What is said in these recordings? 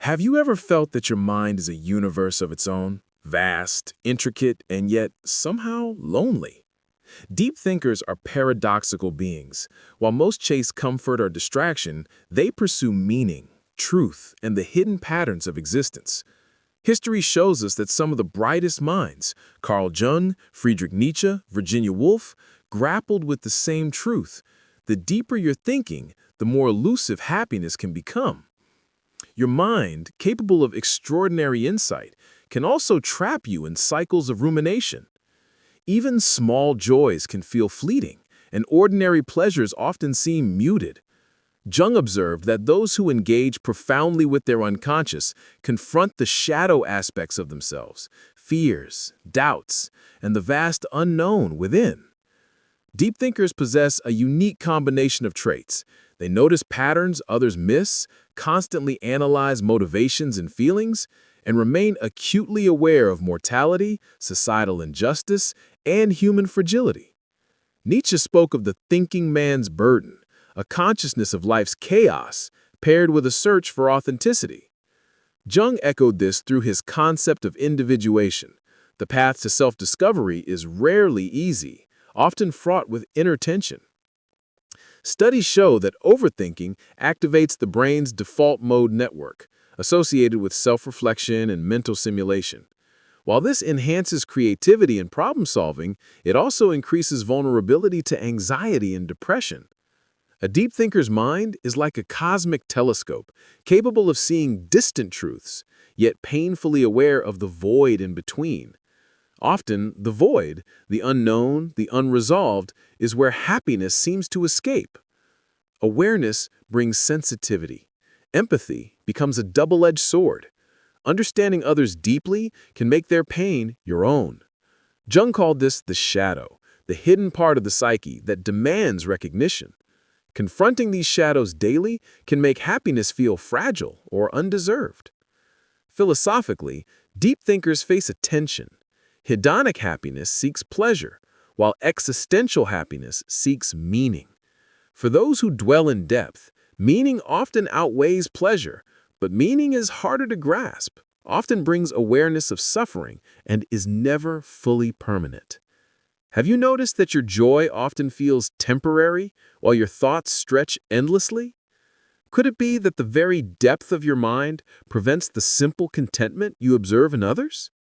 Have you ever felt that your mind is a universe of its own, vast, intricate, and yet somehow lonely? Deep thinkers are paradoxical beings. While most chase comfort or distraction, they pursue meaning, truth, and the hidden patterns of existence. History shows us that some of the brightest minds, Carl Jung, Friedrich Nietzsche, Virginia Woolf, grappled with the same truth. The deeper your thinking, the more elusive happiness can become. Your mind, capable of extraordinary insight, can also trap you in cycles of rumination. Even small joys can feel fleeting, and ordinary pleasures often seem muted. Jung observed that those who engage profoundly with their unconscious confront the shadow aspects of themselves, fears, doubts, and the vast unknown within. Deep thinkers possess a unique combination of traits. They notice patterns others miss, constantly analyze motivations and feelings, and remain acutely aware of mortality, societal injustice, and human fragility. Nietzsche spoke of the thinking man's burden, a consciousness of life's chaos paired with a search for authenticity. Jung echoed this through his concept of individuation. The path to self-discovery is rarely easy, often fraught with inner tension. Studies show that overthinking activates the brain's default mode network, associated with self-reflection and mental simulation. While this enhances creativity and problem-solving, it also increases vulnerability to anxiety and depression. A deep thinker's mind is like a cosmic telescope, capable of seeing distant truths, yet painfully aware of the void in between. Often, the void, the unknown, the unresolved, is where happiness seems to escape. Awareness brings sensitivity. Empathy becomes a double-edged sword. Understanding others deeply can make their pain your own. Jung called this the shadow, the hidden part of the psyche that demands recognition. Confronting these shadows daily can make happiness feel fragile or undeserved. Philosophically, deep thinkers face a tension. Hedonic happiness seeks pleasure, while existential happiness seeks meaning. For those who dwell in depth, meaning often outweighs pleasure, but meaning is harder to grasp, often brings awareness of suffering, and is never fully permanent. Have you noticed that your joy often feels temporary, while your thoughts stretch endlessly? Could it be that the very depth of your mind prevents the simple contentment you observe in others?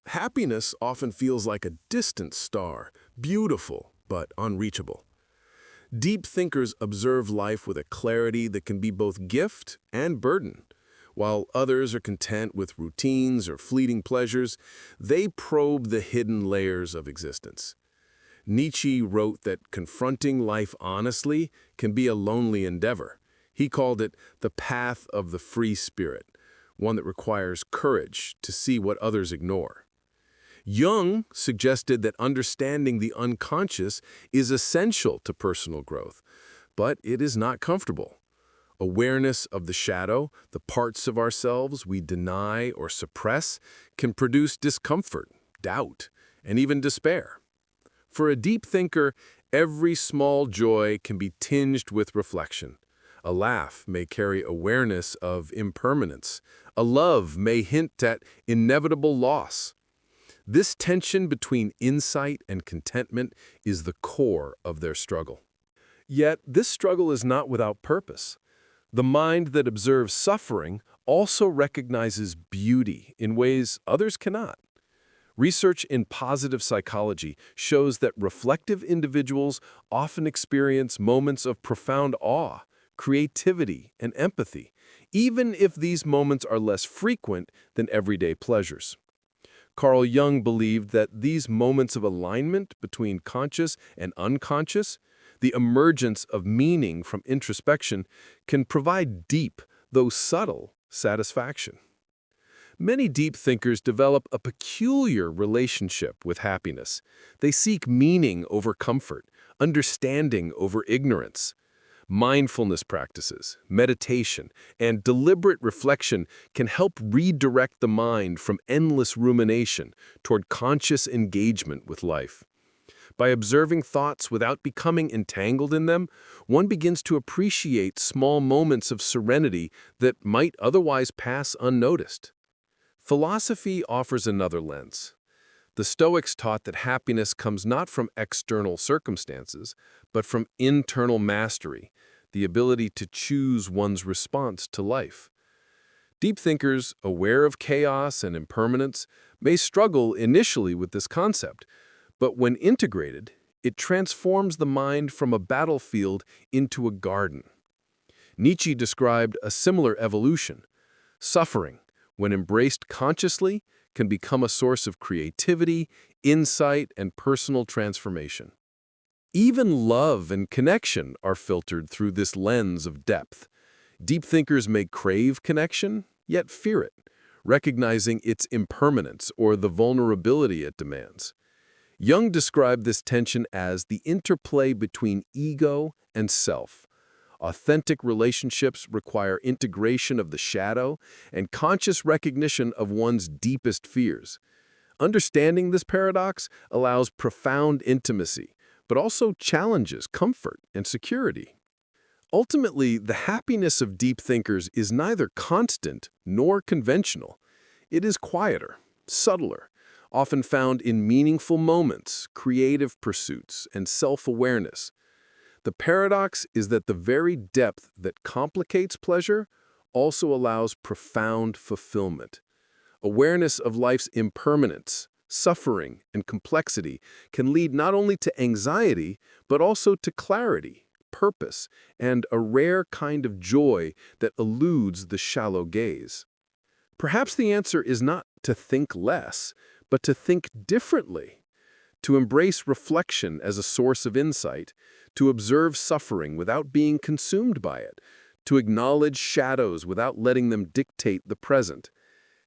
Happiness often feels like a distant star, beautiful but unreachable. Deep thinkers observe life with a clarity that can be both gift and burden. While others are content with routines or fleeting pleasures, they probe the hidden layers of existence. Nietzsche wrote that confronting life honestly can be a lonely endeavor. He called it the path of the free spirit, one that requires courage to see what others ignore. Jung suggested that understanding the unconscious is essential to personal growth, but it is not comfortable. Awareness of the shadow, the parts of ourselves we deny or suppress, can produce discomfort, doubt, and even despair. For a deep thinker, every small joy can be tinged with reflection. A laugh may carry awareness of impermanence. A love may hint at inevitable loss. This tension between insight and contentment is the core of their struggle. Yet, this struggle is not without purpose. The mind that observes suffering also recognizes beauty in ways others cannot. Research in positive psychology shows that reflective individuals often experience moments of profound awe, creativity, and empathy, even if these moments are less frequent than everyday pleasures. Carl Jung believed that these moments of alignment between conscious and unconscious, the emergence of meaning from introspection, can provide deep, though subtle, satisfaction. Many deep thinkers develop a peculiar relationship with happiness. They seek meaning over comfort, understanding over ignorance. Mindfulness practices, meditation, and deliberate reflection can help redirect the mind from endless rumination toward conscious engagement with life. By observing thoughts without becoming entangled in them, one begins to appreciate small moments of serenity that might otherwise pass unnoticed. Philosophy offers another lens. The Stoics taught that happiness comes not from external circumstances, but from internal mastery, the ability to choose one's response to life. Deep thinkers, aware of chaos and impermanence, may struggle initially with this concept, but when integrated, it transforms the mind from a battlefield into a garden. Nietzsche described a similar evolution. Suffering, when embraced consciously, can become a source of creativity, insight, and personal transformation. Even love and connection are filtered through this lens of depth. Deep thinkers may crave connection, yet fear it, recognizing its impermanence or the vulnerability it demands. Jung described this tension as the interplay between ego and self. Authentic relationships require integration of the shadow and conscious recognition of one's deepest fears. Understanding this paradox allows profound intimacy, but also challenges comfort and security. Ultimately, the happiness of deep thinkers is neither constant nor conventional. It is quieter, subtler, often found in meaningful moments, creative pursuits, and self-awareness. The paradox is that the very depth that complicates pleasure also allows profound fulfillment. Awareness of impermanence, impermanence, suffering, and complexity can lead not only to anxiety, but also to clarity, purpose, and a rare kind of joy that eludes the shallow gaze. Perhaps the answer is not to think less, but to think differently, to embrace reflection as a source of insight, to observe suffering without being consumed by it, to acknowledge shadows without letting them dictate the present.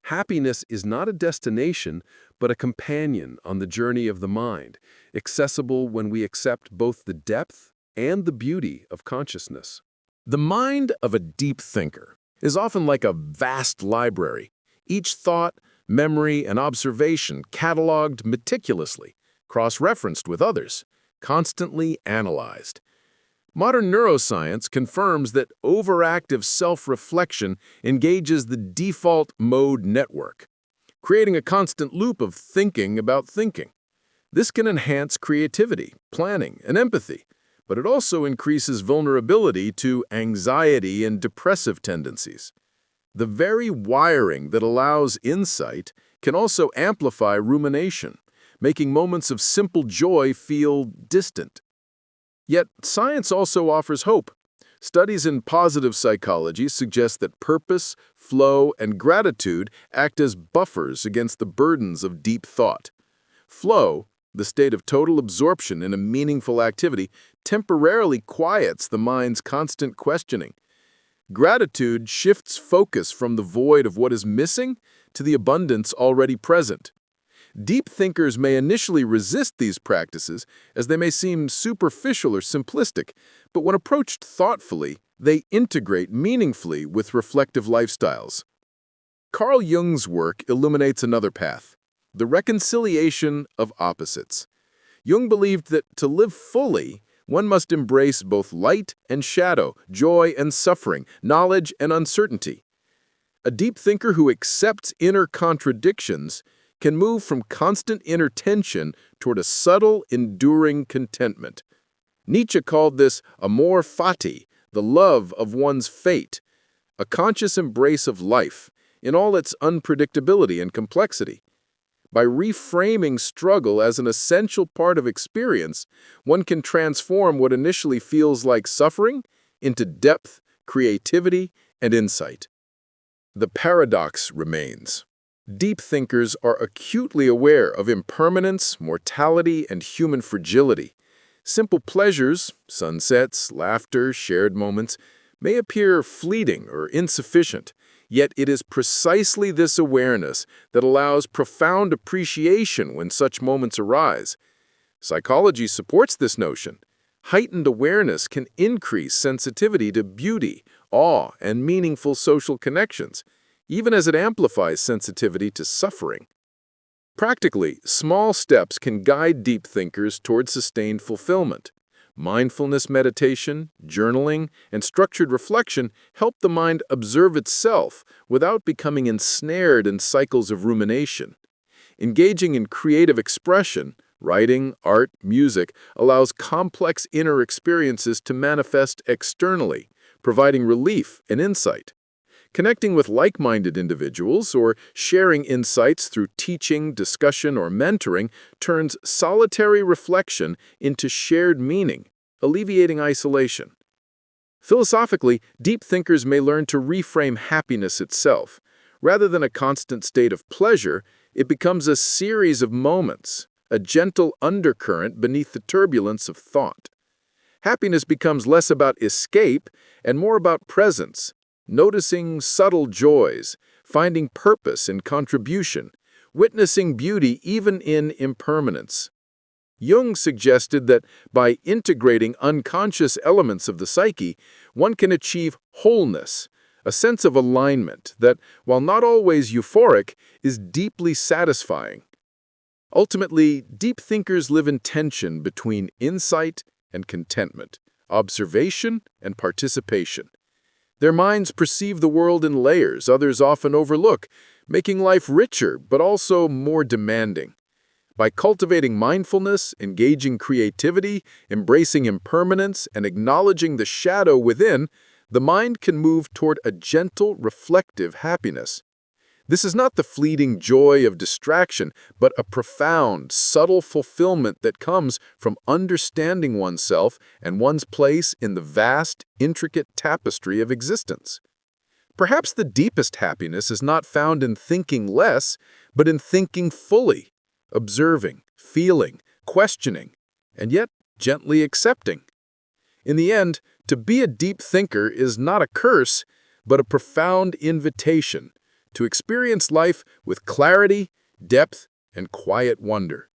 Happiness is not a destination, but a companion on the journey of the mind, accessible when we accept both the depth and the beauty of consciousness. The mind of a deep thinker is often like a vast library, each thought, memory, and observation cataloged meticulously, cross-referenced with others, constantly analyzed. Modern neuroscience confirms that overactive self-reflection engages the default mode network, creating a constant loop of thinking about thinking. This can enhance creativity, planning, and empathy, but it also increases vulnerability to anxiety and depressive tendencies. The very wiring that allows insight can also amplify rumination, making moments of simple joy feel distant. Yet, science also offers hope. Studies in positive psychology suggest that purpose, flow, and gratitude act as buffers against the burdens of deep thought. Flow, the state of total absorption in a meaningful activity, temporarily quiets the mind's constant questioning. Gratitude shifts focus from the void of what is missing to the abundance already present. Deep thinkers may initially resist these practices as they may seem superficial or simplistic, but when approached thoughtfully, they integrate meaningfully with reflective lifestyles. Carl Jung's work illuminates another path, the reconciliation of opposites. Jung believed that to live fully, one must embrace both light and shadow, joy and suffering, knowledge and uncertainty. A deep thinker who accepts inner contradictions can move from constant inner tension toward a subtle, enduring contentment. Nietzsche called this amor fati, the love of one's fate, a conscious embrace of life in all its unpredictability and complexity. By reframing struggle as an essential part of experience, one can transform what initially feels like suffering into depth, creativity, and insight. The paradox remains. Deep thinkers are acutely aware of impermanence, mortality, and human fragility. Simple pleasures, sunsets, laughter, shared moments, may appear fleeting or insufficient, yet it is precisely this awareness that allows profound appreciation when such moments arise. Psychology supports this notion. Heightened awareness can increase sensitivity to beauty, awe, and meaningful social connections, even as it amplifies sensitivity to suffering. Practically, small steps can guide deep thinkers toward sustained fulfillment. Mindfulness meditation, journaling, and structured reflection help the mind observe itself without becoming ensnared in cycles of rumination. Engaging in creative expression, writing, art, music, allows complex inner experiences to manifest externally, providing relief and insight. Connecting with like-minded individuals or sharing insights through teaching, discussion, or mentoring turns solitary reflection into shared meaning, alleviating isolation. Philosophically, deep thinkers may learn to reframe happiness itself. Rather than a constant state of pleasure, it becomes a series of moments, a gentle undercurrent beneath the turbulence of thought. Happiness becomes less about escape and more about presence, noticing subtle joys, finding purpose in contribution, witnessing beauty even in impermanence. Jung suggested that by integrating unconscious elements of the psyche, one can achieve wholeness, a sense of alignment that, while not always euphoric, is deeply satisfying. Ultimately, deep thinkers live in tension between insight and contentment, observation and participation. Their minds perceive the world in layers others often overlook, making life richer but also more demanding. By cultivating mindfulness, engaging creativity, embracing impermanence, and acknowledging the shadow within, the mind can move toward a gentle, reflective happiness. This is not the fleeting joy of distraction, but a profound, subtle fulfillment that comes from understanding oneself and one's place in the vast, intricate tapestry of existence. Perhaps the deepest happiness is not found in thinking less, but in thinking fully, observing, feeling, questioning, and yet gently accepting. In the end, to be a deep thinker is not a curse, but a profound invitation to experience life with clarity, depth, and quiet wonder.